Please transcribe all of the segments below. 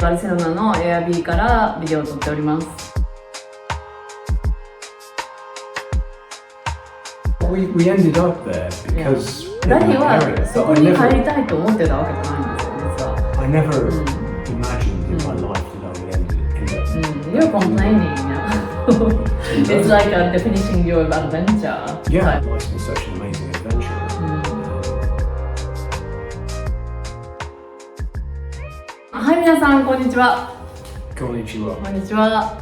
バルセロナの Airbnb からビデオを撮っております。We ended up there because ダディはそこに帰りたいと思ってたわけじゃないんですよ、実は。I never imagined in my life that I would end up. You're complaining now. It's like finishing your adventure. Yeah, life's been such an amazing adventure. はい、皆さんこんにちは。こんにちは。こんにちは。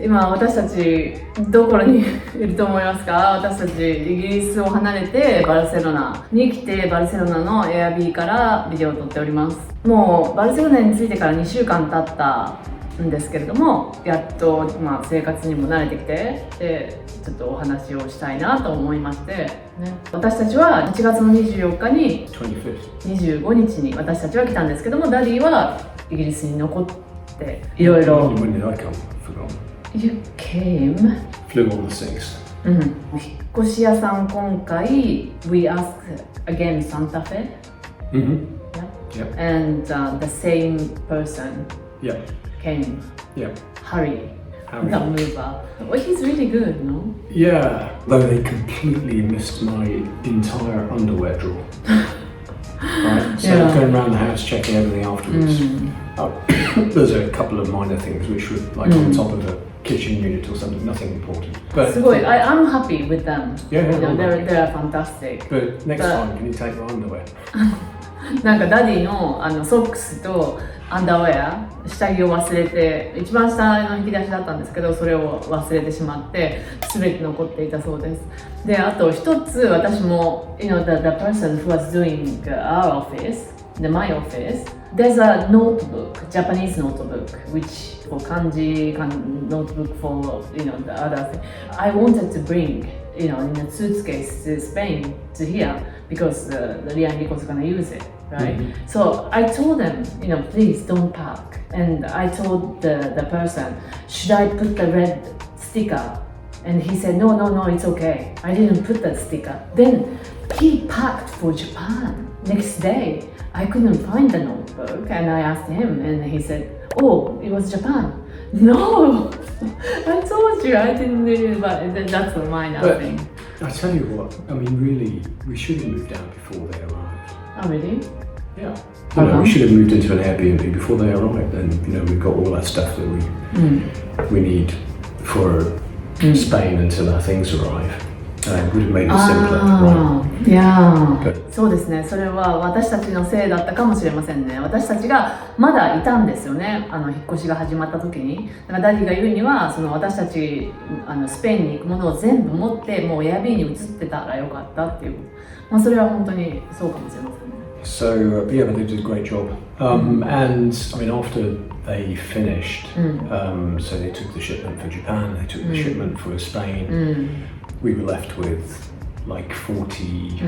今私たちどこにいると思いますか？私たちイギリスを離れてバルセロナに来て、バルセロナの Airbnb からビデオを撮っております。もうバルセロナに着いてから2週間経ったんですけれども、やっと、生活にも慣れてきて、でちょっとお話をしたいなと思いまして、ね、私たちは1月の24日に25日に私たちは来たんですけども、ダディはイギリスに残っていろいろ。When did I come? You came? Flew on the 6th. 引っ越し屋さん今回 We asked again Santa Fe. Yep. And the same person Yep. came. Yep. Harry. The mover. Well, he's really good, no? Yeah, though they completely missed my entire underwear drawer. Right, so going around the house checking everything afterwards. There's a couple of minor things which were like on top of a kitchen unit or something, nothing important. But I'm happy with them. Yeah, you know, they're fantastic. But next time, can you take your underwear? なんかダディのソックスとアンダーウェア、下着を忘れて、一番下の引き出しだったんですけど、それを忘れてしまって全て残っていたそうです。で、あと一つ私も the person who was doing our office, my office, there's a notebook, Japanese notebook, which for kanji notebook for the other thing. I wanted to bring in a suitcase to Spain to here because Ria and Nico was gonna use it, right? So I told them, please don't pack. And I told the person, should I put the red sticker? And he said, no, it's okay. I didn't put that sticker. Then he packed for Japan. Next day, I couldn't find the notebook and I asked him and he said, oh, it was Japan. No, I told you I didn't do it, but that's a minor thing. I tell you what, I mean, really, we should have moved out before they arrived. Oh, really? Yeah. We should have moved into an Airbnb before they arrived, and we've got all that stuff that we need for Spain until our things arrive. It would have made it simpler, right? Yeah. そうですね。それは私たちのせいだったかもしれませんね。私たちがまだいたんですよね。引っ越しが始まった時に。だからダディが言うには、私たちスペインに行くものを全部持ってもうエアビーに移ってたらよかったっていう。それは本当にそうかもしれませんね。So yeah, they did a great job. And I mean, after they finished, so they took the shipment for Japan, they took the shipment for Spain. We were left with like 40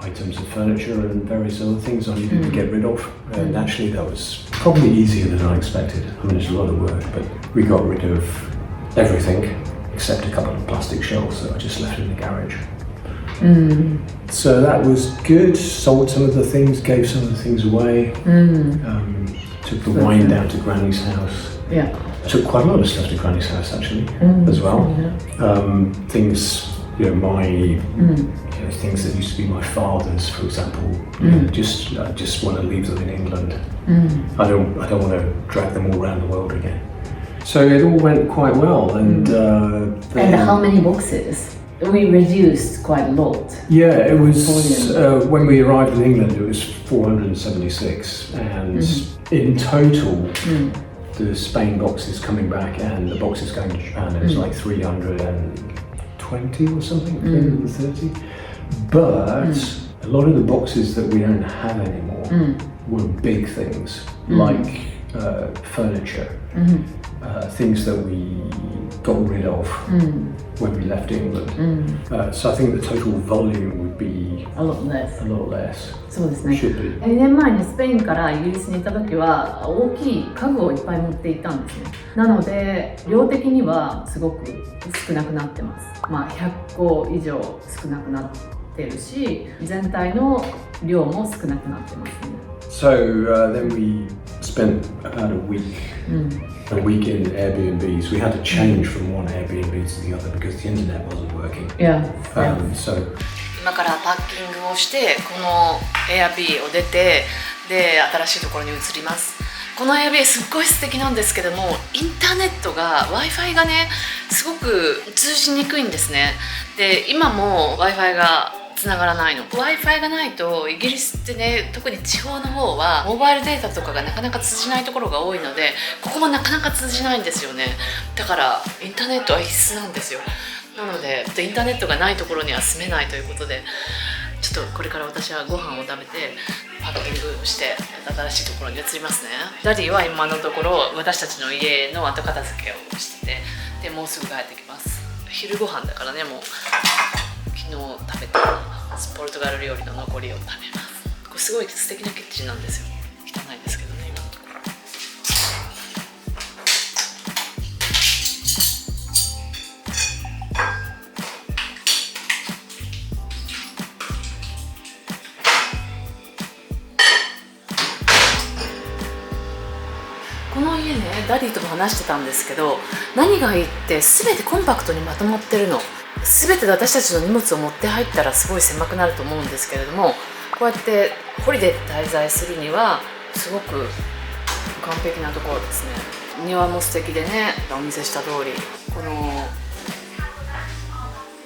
items of furniture and various other things I needed to get rid of. And actually that was probably easier than I expected. I mean, it's a lot of work, but we got rid of everything except a couple of plastic shelves that I just left in the garage. So that was good. Sold some of the things, gave some of the things away. Took the wine down to Granny's house. Yeah. Took quite a lot of stuff to Granny's house actually, as well. Things, my things that used to be my father's, for example. Just want to leave them in England. I don't want to drag them all around the world again. So it all went quite well, and how many boxes? We reduced quite a lot. Yeah, it was when we arrived in England, it was 476, and in total. The Spain boxes coming back and the boxes going to Japan, it was like 320 or something, 330. But a lot of the boxes that we don't have anymore were big things, like furniture, things that we got rid of when we left England. So I think the total volume would be a lot less.そうですね。Should be. 2年前にスペインからイギリスに行った時は大きい家具をいっぱい持って行ったんですね。なので量的にはすごく少なくなってます。100個以上少なくなってるし、全体の量も少なくなってますね。So then we spent about a week in Airbnbs. We had to change from one Airbnb to the other because the internet wasn't working. Yeah. So 今からパッキングをしてこの Airbnb を出てで新しいところに移ります。この Airbnb すっごい素敵なんですけども、インターネットが Wi-Fi がねすごく通じにくいんですね。で今も Wi-Fi がつながらないの。 Wi-Fi がないとイギリスってね、特に地方の方はモバイルデータとかがなかなか通じないところが多いので、ここもなかなか通じないんですよね。だからインターネットは必須なんですよ。なのでインターネットがないところには住めないということで、ちょっとこれから私はご飯を食べてパッキングして新しいところに移りますね。ダディは今のところ私たちの家の後片付けをしてて、でもうすぐ帰ってきます。昼ご飯だからね、もう昨日食べたポルトガル料理の残りを食べます。これすごい素敵なキッチンなんですよ。汚いですけどね今のところ。この家ね、ダディとも話してたんですけど、何がいいって全てコンパクトにまとまってるの。全てで私たちの荷物を持って入ったらすごい狭くなると思うんですけれども、こうやってホリデーで滞在するにはすごく完璧なところですね。庭も素敵でね、お見せした通りこの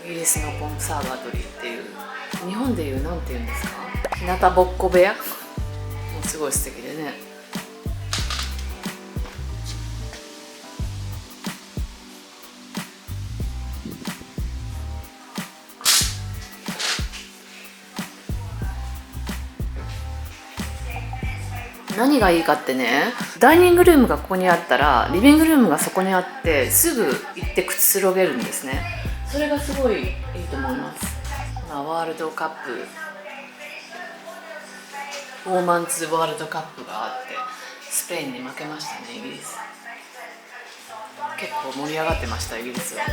イギリスのコンサーバトリーっていう、日本でいうなんていうんですか、日向ぼっこ部屋もすごい素敵でね。何がいいかってね、ダイニングルームがここにあったらリビングルームがそこにあってすぐ行ってくつろげるんですね。それがすごいいいと思います。ワールドカップウォーマンズワールドカップがあってスペインに負けましたね、イギリス。結構盛り上がってました、イギリスは。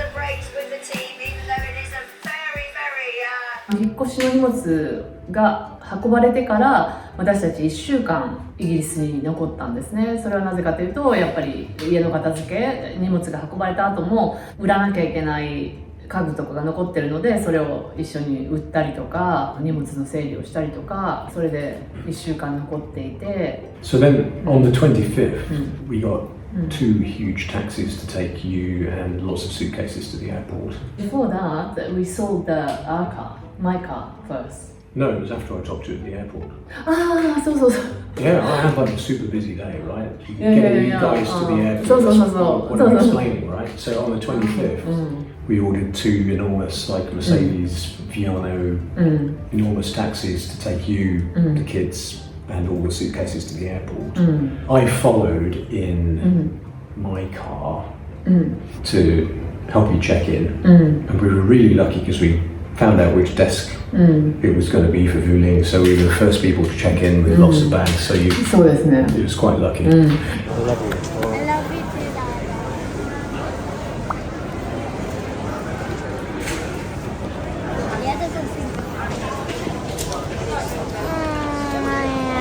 引っ越しの荷物が運ばれてから私たち1週間イギリスに残ったんですね。それはなぜかというと、やっぱり家の片付け、荷物が運ばれた後も売らなきゃいけない家具とかが残ってるので、それを一緒に売ったりとか荷物の整理をしたりとか、それで1週間残っていて。 So then on the 25th we got two huge taxis to take you and lots of suitcases to the airport. Before that we sold our car, my car first. No, it was after I dropped you at the airport. ああ、そうそうそう。 Yeah, I had like a super busy day, right? Yeah, Getting yeah, you guys to the yeah. airport. So. What I'm explaining, right? So on the 25th, we ordered two enormous, like Mercedes Viano, enormous taxis to take you, the kids, and all the suitcases to the airport. I followed in my car to help you check in, and we were really lucky because we found out which desk it was going to be for Vueling, so we were the first people to check in with lots of bags, so you, そうですね。 it was quite lucky. I love you. I love you too, Dad. 别的就是。哎呀。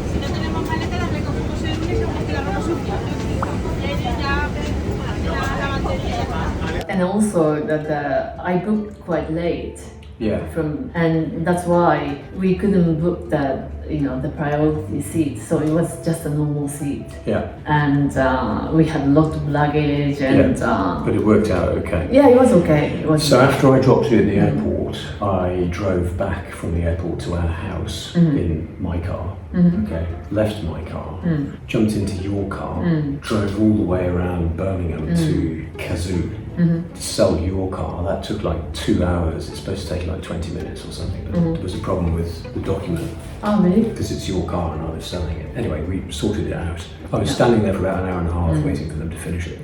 Si no tenemos maleta, las recogemos el lunes según que la ropa sucia. Ya la batería. And also that I booked quite late. Yeah. And that's why we couldn't book the priority seat, so it was just a normal seat. Yeah. And we had a lot of luggage and But it worked out okay. yeah, it was okay. It was So after I dropped you at the airport, I drove back from the airport to our house in my car. Okay, left my car, jumped into your car, drove all the way around Birmingham to Kazoo to sell your car. That took like 2 hours. It's supposed to take like 20 minutes or something. But there was a problem with the document Oh, really? because it's your car and I was selling it. Anyway, we sorted it out. I was standing there for about an hour and a half waiting for them to finish it.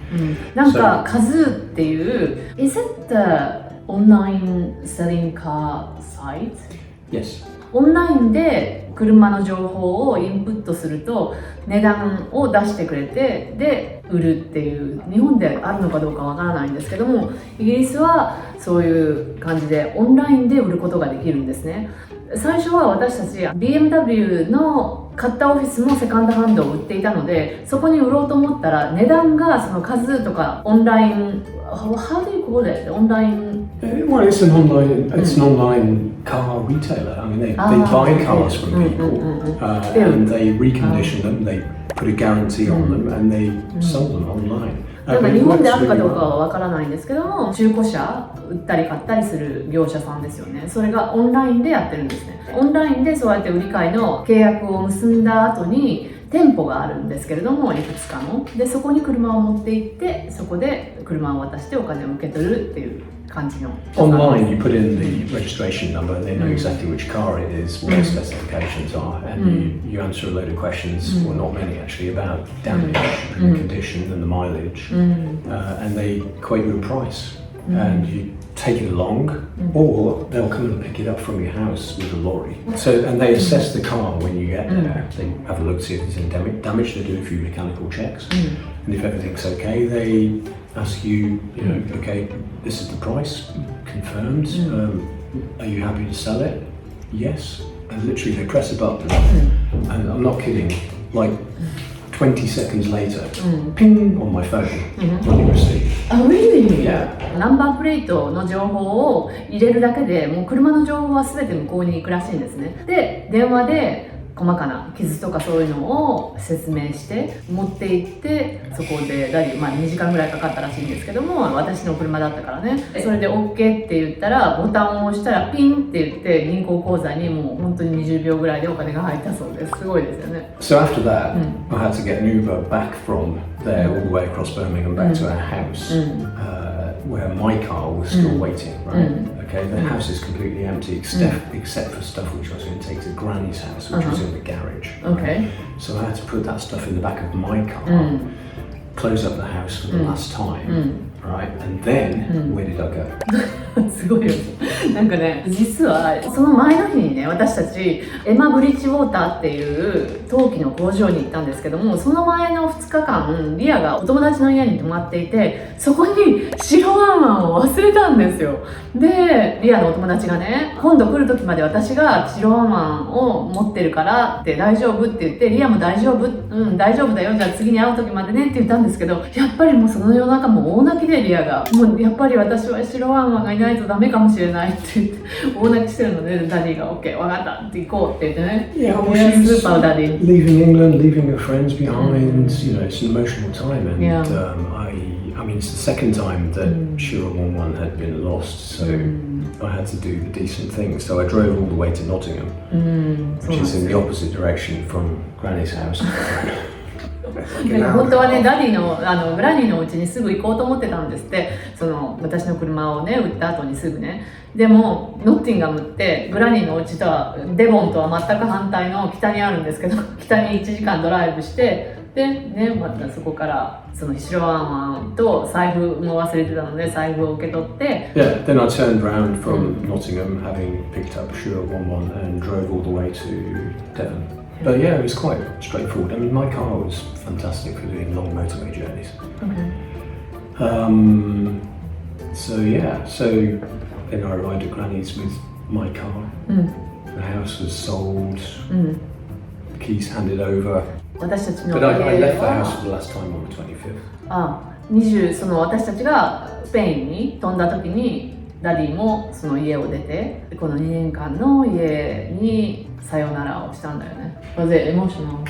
なんかカズーっていう Is it the online selling car site? Yes. オンラインで車の情報をインプットすると値段を出してくれて、で売るっていう、日本であるのかどうかわからないんですけども、イギリスはそういう感じでオンラインで売ることができるんですね。最初は私たち BMW の買ったオフィスもセカンドハンドを売っていたので、そこに売ろうと思ったら値段がその数とかオンライン、How do you call it? オンライン Well, it's an online car retailer. I mean, they buy cars from people and they recondition them. They put a guarantee on them and they sell them online. なんか日本であるかどうかはわからないんですけども、中古車売ったり買ったりする業者さんですよね。それがオンラインでやってるんですね。オンラインでそうやって売り買いの契約を結んだ後に店舗があるんですけれども、いくつかので、そこに車を持って行って、そこで車を渡してお金を受け取るっていう感じの。 Online, you put in the registration number and they know exactly which car it is, what the specifications are, and you answer a load of questions, well, not many actually, about damage and the condition and the mileage, and they quote you a price, and you take it along, or they'll come and pick it up from your house with a lorry. So, and they assess the car when you get there. They have a look to see if there's any damage. They do a few mechanical checks, and if everything's okay, they ask you, you know, okay, this is the price, confirmed. Are you happy to sell it? Yes. And literally, they press a button, and I'm not kidding. Like 20 seconds later, ping on my phone, money received. Oh, really? Yeah. ナンバープレートの情報を入れるだけでもう車の情報は全て向こうに行くらしいんですね。で、電話で細かな傷とかそういうのを説明して持って行って、そこで2時間ぐらいかかったらしいんですけども、私の車だったからね、それで OK って言ったらボタンを押したらピンって言って銀行口座にもう本当に20秒ぐらいでお金が入ったそうです。すごいですよね。 So after that, I had to get an Uber back from there all the way across Birmingham back to our house, where my car was still waiting, right? Okay, the house is completely empty except for stuff which I was going to take to Granny's house, which was in the garage. Okay. So I had to put that stuff in the back of my car, close up the house for the last time, right? And then, where did I go? すごいよね。なんかね、実はその前の日にね、私たちエマブリッジウォーターっていう陶器の工場に行ったんですけども、その前の2日間リアがお友達の家に泊まっていて、そこに白ワンワンを忘れたんですよ。で、リアのお友達がね、今度来る時まで私が白ワンワンを持ってるからって大丈夫って言って、リアも大丈夫、大丈夫だよ、じゃあ次に会う時までねって言ったんですけど、やっぱりもうその夜中も大泣きでリアが、もうやっぱり私は白ワンワンがいないとダメかもしれないって言って大泣きしてるので、ダディが OK 分かったって行こうって言ってね。 Yeah, well, she ス was ーパーダディ。 leaving England, leaving her friends behind. You know, it's an emotional time, and Yeah. I mean, it's the second time that Shira 11 had been lost, so I had to do the decent thing. So I drove all the way to Nottingham, which is in the opposite direction from Granny's house. なんか本当はね、ダディのグラニーのお家にすぐ行こうと思ってたんですって。その私の車をね売った後にすぐね。でもノッティンガムってグラニーのお家とはデボンとは全く反対の北にあるんですけど、北に1時間ドライブして、でね、またそこからその白ワンワンと財布も忘れてたので財布を受け取って、 Yeah, then I turned round from Nottingham, having picked up Shira 11 and drove all the way to Devon. But yeah, it was quite straightforward. I mean, my car was fantastic for doing long motorway journeys. So yeah, so then I arrived at Granny's with my car. The house was sold. The keys handed over. 私たちの But I 家 left the は house for the last time on the 25th. その私たちがスペインに飛んだ時にダディもその家を出て、この2年間の家にさよならをしたんだよね。Was it emotional?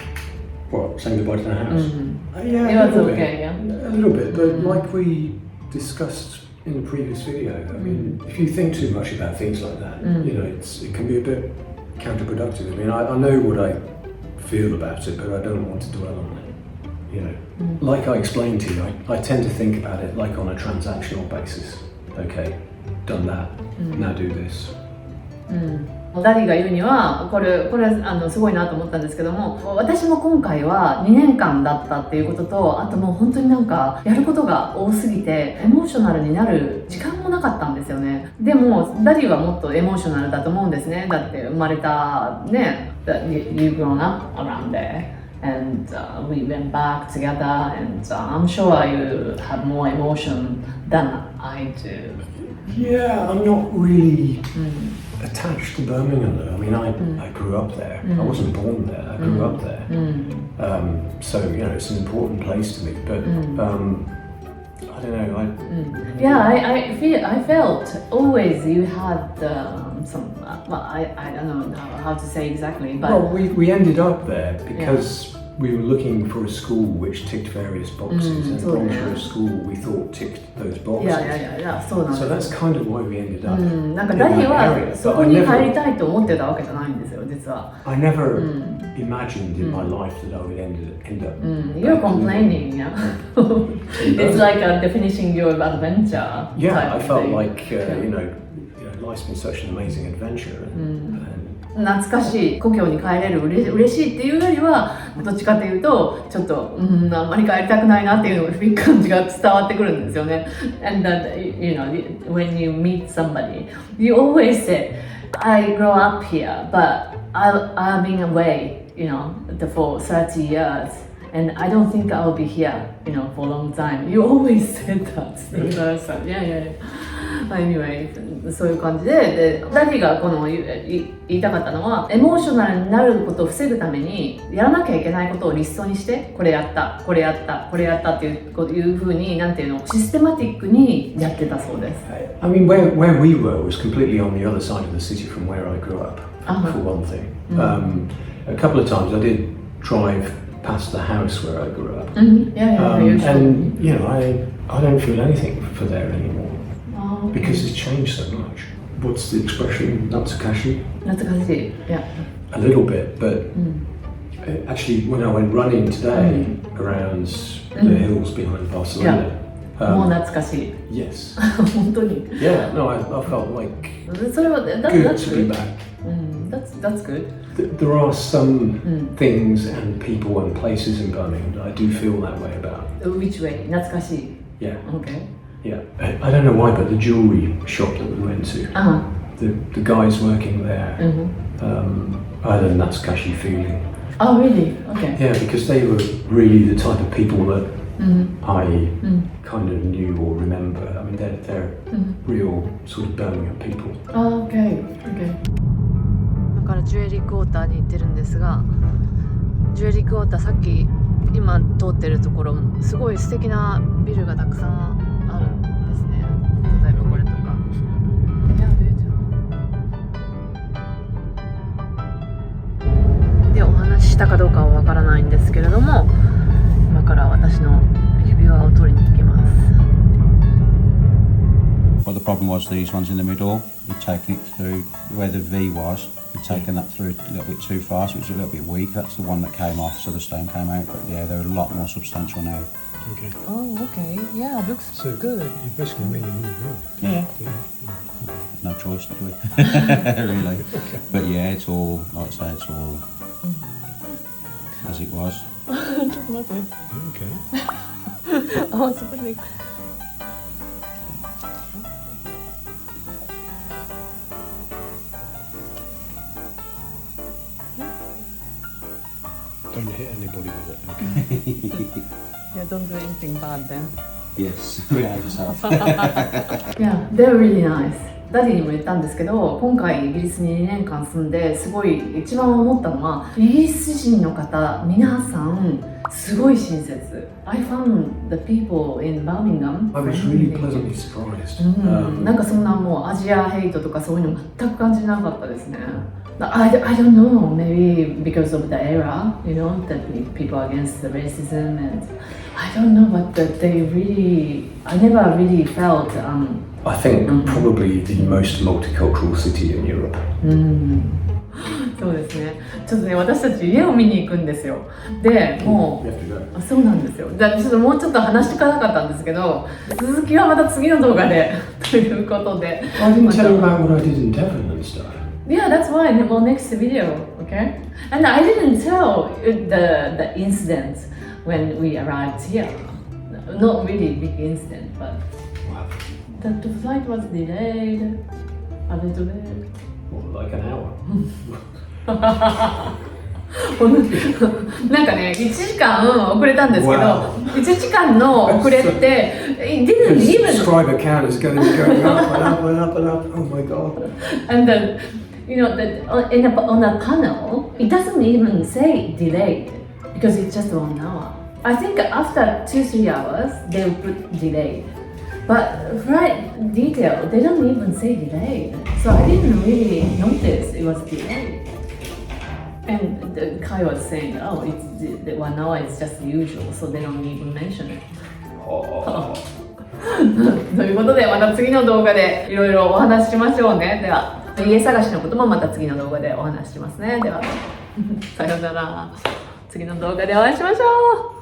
What, saying goodbye to the house? Yeah, It a was little okay, bit. yeah. A little bit, but like we discussed in the previous video, I mean, if you think too much about things like that, you know, it can be a bit counterproductive. I mean, I know what I feel about it, but I don't want to dwell on it. You know, like I explained to you, I tend to think about it like on a transactional basis. Okay, done that, now do this. ダディが言うにはこれすごいなと思ったんですけども、私も今回は2年間だったっていうことと、あともう本当になんかやることが多すぎてエモーショナルになる時間もなかったんですよね。でもダディはもっとエモーショナルだと思うんですね。だって生まれたね、You've grown up around there and we went back together and I'm sure you have more emotion than I do. Yeah, I'm not really attached to Birmingham though. I mean, I grew up there. I wasn't born there. I grew up there. So you know, it's an important place to me. But I don't know. Yeah, I felt always you had some. Well, I don't know how to say exactly, but Well, we ended up there because we were looking for a school which ticked various boxes, and so Broncher School we thought ticked those boxes. yeah, そうなんです So that's kind of why we ended up. なんか in ダディ that は area. そ But こ I に never, 入りたいと思ってたわけじゃないんですよ、実は。 I never imagined in my life that I would end up. You're complaining, yeah. It's like finishing your adventure. Yeah, type I felt thing. like you know, life's been such an amazing adventure. And 懐かしい、故郷に帰れる嬉しいっていうよりは、どっちかというとちょっとあんまり帰りたくないなっていう感じが伝わってくるんですよね。And that, you know, when you meet somebody, you always say, I grow up here, but I've been away, you know, for 30 years. And I don't think I'll be here, you know, for a long time. You always said that. Yeah. Anyway, そういう感じで、ダディが言いたかったのは、エモーショナルになることを防ぐためにやらなきゃいけないことをリストにして、これやったっていう風に、なんていうの、システマティックにやってたそうです。I mean, where we were was completely on the other side of the city from where I grew up. For one thing, a couple of times I did drive past the house where I grew up, Yeah, and you know, I don't feel anything for there anymore because it's changed so much. What's the expression? Natsukashi? 懐かしい。Yeah. A little bit, but actually, when I went running today around the hills behind Barcelona, もう懐かしい。yes, 本当に。 yeah, no, I felt like それは good that's to be good. back. That's good. There are some things and people and places in Birmingham that I do feel that way about. Which way? 懐かしい。Yeah, Okay. yeah. I don't know why, but the jewellery shop that we went to, the guys working there, I had a Natsukashi feeling. Oh, really? Okay. Yeah, because they were really the type of people that I kind of knew or remember. I mean, they're real sort of Birmingham people. Oh, okay. だからジュエリークォーターに行ってるんですが、ジュエリークォーターさっき今通ってるところすごい素敵なビルがたくさんあるんですね。例えばこれとか。でお話ししたかどうかはわからないんですけれども、今から私の指輪を取りに行きます。Well, the problem was these ones in the middle. You'd taken it through where the V was. You'd taken that through a little bit too far, so it was a little bit weak. That's the one that came off, so the stone came out. But yeah, they're a lot more substantial now. Okay. Oh, okay. Yeah, looks So good. you basically made a new road. Yeah. Yeah. No choice, did we? Really. But yeah, it's all, like I say, it's all as it was. ちょっと待って。 Okay. あ、そこで。Don't hit anybody with it. Okay. Yeah, don't do anything bad then. Yes, we are yourself. Yeah, they're really nice. ダディにも言ったんですけど、今回イギリスに2年間住んですごい一番思ったのは、イギリス人の方皆さんすごい親切。I found the people in Birmingham. I was really pleasantly surprised. なんかそんなもうアジアヘイトとかそういうの全く感じなかったですね。I don't know, maybe because of the era, you know, that people are against the racism and I don't know, but they really, I never really felt I think probably the most multicultural city in Europe. そうですね。ちょっとね、私たち家を見に行くんですよ。で、も You have to go. う、そうなんですよ。じゃあちょっともうちょっと話していかなかったんですけど、続きはまた次の動画でということで。 I didn't tell you about what I did in Devon and stuff. Yeah, that's why in the next video, okay? And I didn't tell the incident when we arrived here. Not really big incident, but the flight was delayed a little bit. What, like an hour? なんかね、1時間遅れたんですけど、 Wow. 1時間の遅れって、it didn't The even, subscriber count is going to be going up and up and up and up. Oh my god. and you know, on a panel, it doesn't even say delayed because it's just 1 hour. I think after 2-3 hours, they will put delayed. But flight detail, they don't even say delayed. So I didn't really notice it was delayed. And the Kai was saying, oh, it's the 1 hour is just usual, so they don't even mention it. ということで、また次の動画でいろいろお話ししましょうね。では、家探しのこともまた次の動画でお話ししますね。では、さようなら。次の動画でお会いしましょう。